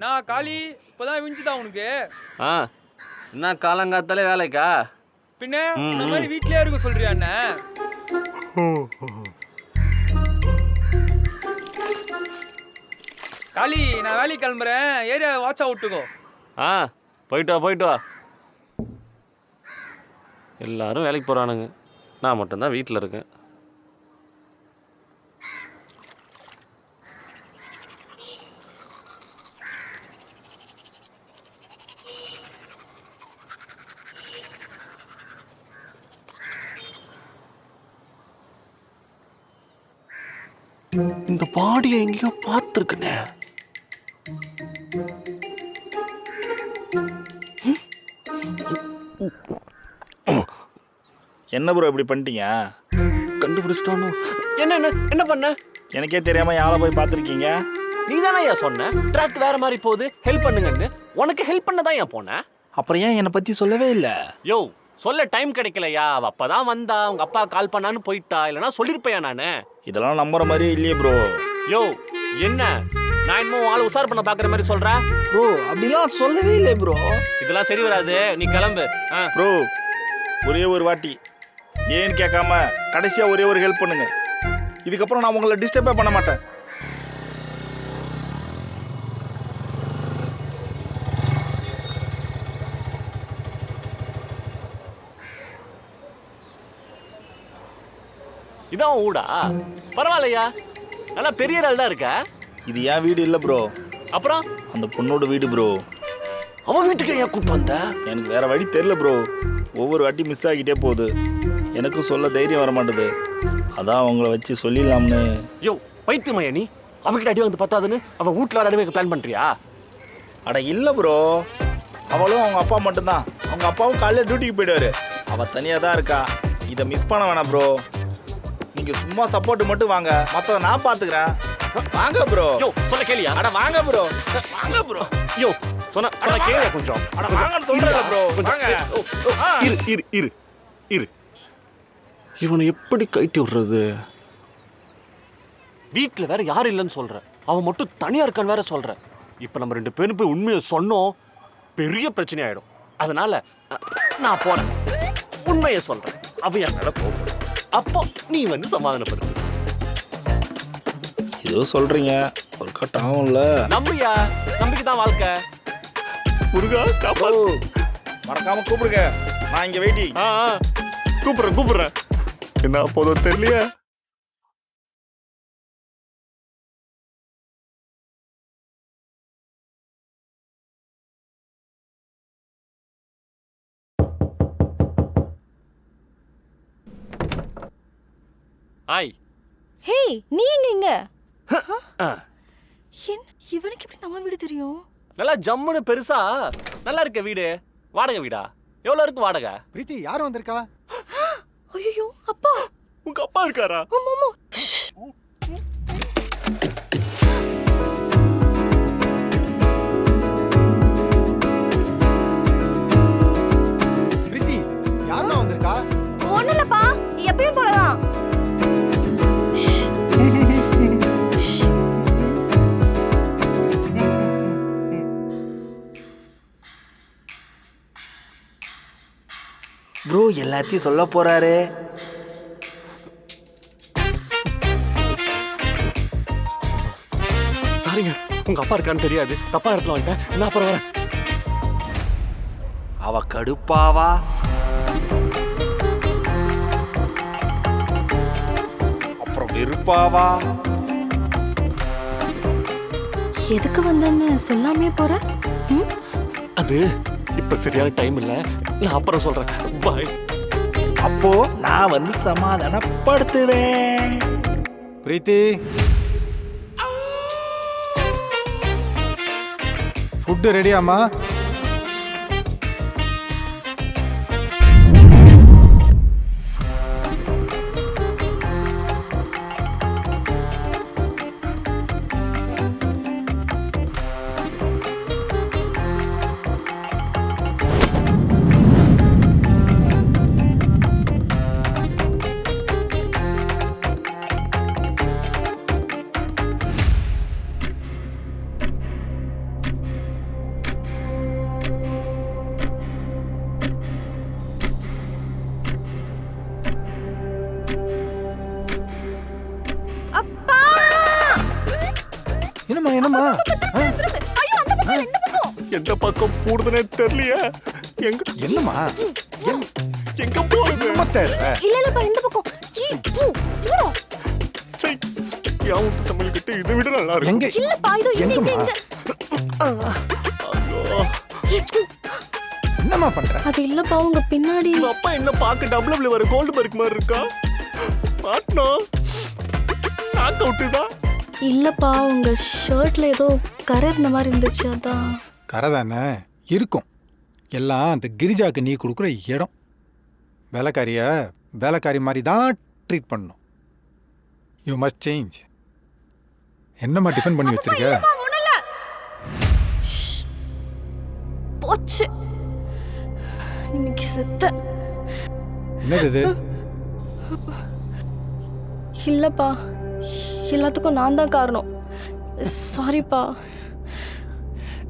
நான் காளி இப்பதான் விஞ்சுதான் உனக்கு. ஆ என்ன காலங்காத்தாலே வேலைக்கா? பின்ன இந்த மாதிரி வீட்லயே இருக்க சொல்றியா என்ன? காளி நான் வேலைக்கு கிளம்புறேன், ஏரியா வாட்சா விட்டுக்கோ. ஆ போயிட்டு வா. எல்லாரும் வேலைக்கு போகிறானுங்க, நான் மட்டும்தான் வீட்டில் இருக்கேன். இந்த பாடியை எங்கேயோ பார்த்துருக்குண்ணே. என்ன ப்ரோ இப்படி பண்ணிட்டீங்க? கண்டுபிடிச்சிட்டானோ? என்ன பண்ண? எனக்கே தெரியாம யாரை போய் பார்த்துருக்கீங்க? நீ தானே ஏன் சொன்ன ட்ராக் வேற மாதிரி போகுது, ஹெல்ப் பண்ணுங்கன்னு. உனக்கு ஹெல்ப் பண்ண தான் ஏன் போனேன். அப்புறம் ஏன் என்னை பற்றி சொல்லவே இல்லை? யோ சொல்ல டைம் கிடைக்கலையா? அவ அப்பதான் வந்தா, உங்க அப்பா கால் பண்ணான்னு போயிட்டா, இல்லைன்னா சொல்லிருப்பையா நானு. இதெல்லாம் நம்புற மாதிரியே இல்லையே ப்ரோ. யோ என்ன நான் இன்னும் ஆளை உசார் பண்ண பாக்குற மாதிரி சொல்ற? ப்ரோ அப்படிலாம் சொல்லவே இல்லை ப்ரோ. இதெல்லாம் சரி வராது, நீ கிளம்பு. ப்ரோ ஒரே ஒரு வாட்டி ஏன்னு கேட்காம கடைசியா ஒரே ஒரு ஹெல்ப் பண்ணுங்க. இதுக்கப்புறம் நான் உங்களை டிஸ்டர்பே பண்ண மாட்டேன். இதான் ஊடா? பரவாயில்லையா, நல்லா பெரிய ஆள் தான் இருக்க. இது என் வீடு இல்லை ப்ரோ, அப்புறம் அந்த பொண்ணோட வீடு ப்ரோ. அவன் வீட்டுக்கு ஏன் கூப்பிட்டு வந்த? எனக்கு வேற வழி தெரியல ப்ரோ. ஒவ்வொரு வாட்டி மிஸ் ஆகிட்டே போகுது, எனக்கும் சொல்ல தைரியம் வர மாட்டேது. அதான் அவங்கள வச்சு சொல்லிடலாம்னு. யோ பைத்தியமையா நீ? அவகிட்ட அடி வந்து பத்தாதுன்னு அவன் வீட்டில் வர அடிமைக்கு பிளான் பண்ணுறியா? அட இல்லை ப்ரோ, அவளும் அவங்க அப்பா மட்டும்தான். அவங்க அப்பாவும் காலையில் டியூட்டிக்கு போயிடுவாரு, அவள் தனியாக தான் இருக்கா. இதை மிஸ் பண்ண வேணாம் ப்ரோ. நீங்கள் சும்மா சப்போர்ட் மட்டும் வாங்க, மற்றதை நான் பார்த்துக்கிறேன். வாங்க ப்ரோ. யோ சொல்ல கேளியா? அட வாங்க ப்ரோ, வாங்க ப்ரோ. யோ சொன்ன கேளியா கொஞ்சம்? அட வாங்கன்னு சொல்கிறேன் ப்ரோ, வாங்க. இரு இவனை எப்படி கைட்டி விடுறது? வீட்டில் வேற யாரும் இல்லைன்னு சொல்ற, அவன் மட்டும் தனியா இருக்கான்னு வேற சொல்ற. இப்போ நம்ம 2 பேரும் போய் உண்மையை சொன்னோம், பெரிய பிரச்சனை ஆயிடும். அதனால நான் போறேன், உண்மையை சொல்றேன். அவன் என் மேல போக, அப்போ நீ வந்து சமாதானப்படுத்து. ஏதோ சொல்றீங்க, ஒரு கட்டம் ஆகும்ல. நம்பியா? நம்பிக்கை தான் வாழ்க்கை. முருகா காப்பால். மறக்காம கூப்பிடுங்க, நான் இங்க வெயிட்டிங். கூப்பிடுறேன். என்ன போதும் தெரியலையா? ஹாய். ஹே நீ எங்க? என்ன இவனுக்கு எப்படி நம்ம வீடு தெரியும்? நல்லா ஜம்முன்னு பெருசா நல்லா இருக்க வீடு. வாடகை வீடா? எவ்வளவு இருக்கு வாடகை? பிரீத்தி யார் வந்திருக்கா? ஐயோ அப்பா. உங்க அப்பா இருக்காரா? ஆமா. பிரீத்தி யாரா வந்திருக்கா? ஒண்ணுலப்பா, எப்பயும் போலதான். ப்ரோ எல்லாத்தையும் சொல்ல போறாரு. சாரிங்க, உங்க அப்பா இருக்கான்னு தெரியாது, தப்பா இடத்துல வந்துட்டேன். நான் அப்புறம் வரேன். அவ கடுப்பாவா? அப்புறம் வெறுப்பாவா? எதுக்கு வந்தேன்னு சொல்லாமே போற? அது இப்ப சரியான டைம் இல்ல, நான் அப்புறம் சொல்றேன். பாய். அப்போ நான் வந்து சமாதானப்படுத்துவேன். பிரீத்தி ஃபுட்டு ரெடியாம்மா? என்னம்மா என்னம்மா ஐயோ அந்த பக்கம் இந்த பக்கம். எந்த பக்கம் போடுதுனே தெரியலையே. எங்க என்னம்மா எங்க போறது? என்னம்மா தேடுற? இல்லப்பா இந்த பக்கம். போடா. சை, என் வீட்டு சமையல் கிட்ட இதை விட நல்லா இருக்கு. எங்க இல்லப்பா இது இங்க எங்கம்மா? என்னம்மா பண்ற? அது இல்லப்பா உங்க பின்னாடி. உங்க அப்பா என்ன பார்க்க டபுள் வர கோல்டு பர்க் மாதிரி இருக்கா? மாட்டனோ நாக் அவுட்டு தான். இல்லப்பா உங்க ஷர்ட்ல ஏதோ கரை இருந்த மாதிரி இருந்துச்சு அதான். கரை தானே இருக்கும். எல்லாம் அந்த கிரிஜாக்கு நீ கொடுக்குற இடம். வேலைக்காரி மாதிரி தான் ட்ரீட் பண்ணணும். You must change. என்னம்மா டிஃபன் பண்ணி வச்சிருக்க? போச்சு இன்னைக்கு செத்த. என்னது இது? இல்லப்பா எல்லாத்துக்கும் நான் தான் காரணம். சாரிப்பா.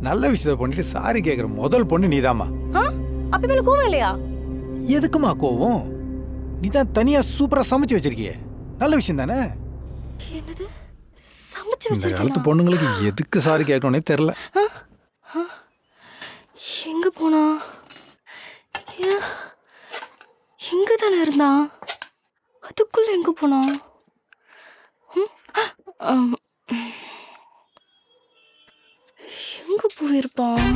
நல்ல விஷயத்த பண்ணிட்டு சாரி கேட்குற முதல் பொண்ணு நீதாம்மா. அப்ப மேல கோவம் இல்லையா? எதுக்குமா கோவம்? நீ தான் தனியா சூப்பரா சமைச்சு வச்சிருக்கியே, நல்ல விஷயம் தானே. என்னது சமைச்சு இந்த காலத்து வச்சிருக்கேன்? பொண்ணுங்களுக்கு எதுக்கு சாரி கேட்கணும்னே தெரியல. எங்க போனா? எங்க தானே இருந்தான்? அதுக்குள்ள எங்க போனா? எங்க போயிருப்பான்?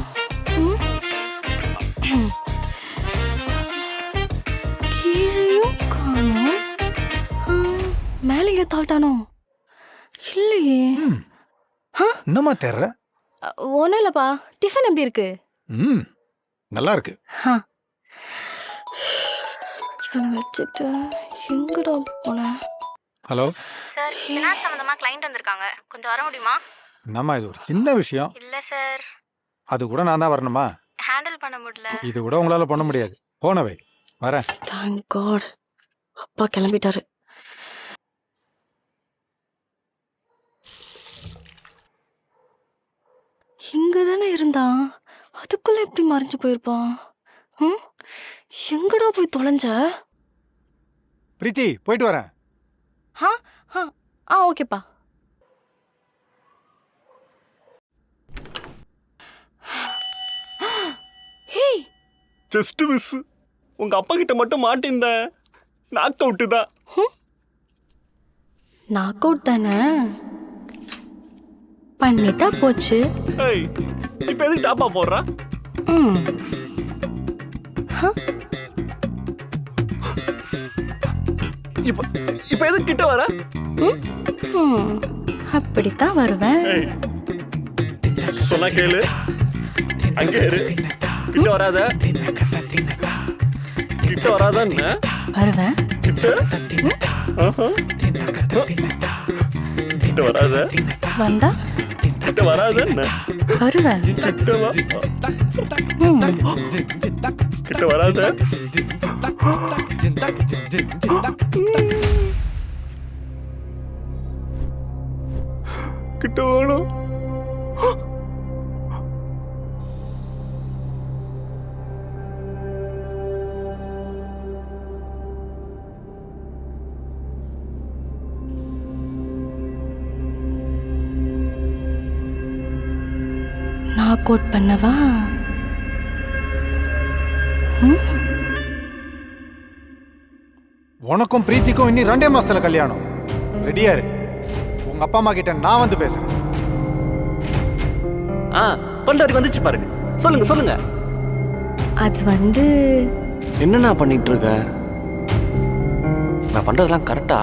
கீழையும் காணோம். மேலே தாழ்த்தானோ? இல்லையே. என்னம்மா தேர்ற? ஒன்றும் இல்லைப்பா. டிஃபன் எப்படி இருக்கு? நல்லா இருக்கு. இவனை வச்சுட்டு எங்கடா போனேன்? ஹலோ சார், ஃபினான்ஸ் சம்பந்தமா கிளைண்ட் வந்திருக்காங்க. கொஞ்சம் வர முடியுமா? என்னம்மா இது ஒரு சின்ன விஷயம். இல்ல சார், அது கூட நான் தான் வரணுமா? ஹேண்டில் பண்ண முடியல. இது கூட உங்களால பண்ண முடியாது. போனவை வரேன். Thank God. அப்பா கிளம்பிட்டாரு. இங்க தானே இருந்தான். அதுக்குள்ள எப்படி மறைஞ்சு போயிருப்பான்? எங்கடா போய் தொலைஞ்ச? பிரீத்தி போயிட்டு வரேன். ஓகேப்பா. Hey, just miss. உங்க அப்பா கிட்ட மட்டும் மாட்டிருந்த நாக் அவுட்டு தான். நாக் அவுட் தானே பண்ணிட்டா போச்சு. ஏய், இப்ப எதுக்கு டாப்பா போடுறா? இப்ப இப்ப எதுக்கு கிட்ட வர? அப்படித்தான் வருவேன். ஏய், சொன்னா கேளு. அங்கே இரு. கிட்ட வராத. கிட்ட வராதன்னு. வருவேன். கிட்ட கிட்ட வராத. வந்தா கிட்ட வராதன்னு. வருவேன். கிட்ட வா. கிட்ட வராத. கிட்ட வேணும். நாக் அவுட் பண்ணவா? உனக்கும் பிரீத்திக்கும் இன்னும் 2 மாசத்துல கல்யாணம். ரெடியா இரு. உங்க அப்பா அம்மா கிட்ட நான் வந்து பேசுறேன். பண்டாரி வந்துச்சு பாருங்க. சொல்லுங்க சொல்லுங்க. அது வந்து என்ன நான் பண்ணிட்டு இருக்க? நான் பண்றதெல்லாம் கரெக்டா?